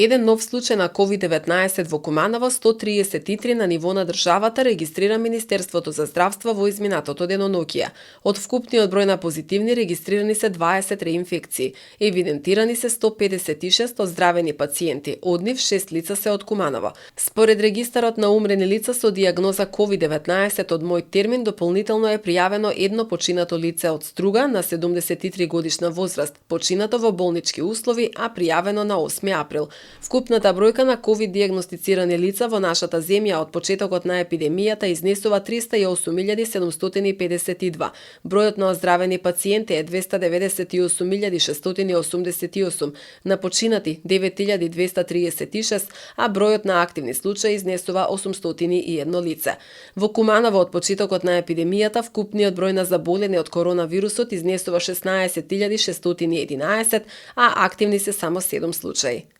Еден нов случај на COVID-19 во Куманово, 133 на ниво на државата, регистрира Министерството за здравство во изминатото деноноќие. Од вкупниот број на позитивни регистрирани се 20 реинфекции. Евидентирани се 156 оздравени пациенти, од нив 6 лица се од Куманово. Според регистарот на умрени лица со дијагноза COVID-19 од мој термин, дополнително е пријавено едно починато лице од Струга на 73 годишна возраст, починато во болнички услови, а пријавено на 8 април. Вкупната бројка на ковид дијагностицирани лица во нашата земја од почетокот на епидемијата изнесува 308.752. Бројот на оздравени пациенти е 298.688, на починати 9.236, а бројот на активни случаи изнесува 801 лице. Во Куманово од почетокот на епидемијата вкупниот број на заболени од коронавирусот изнесува 16.611, а активни се само 7 случаи.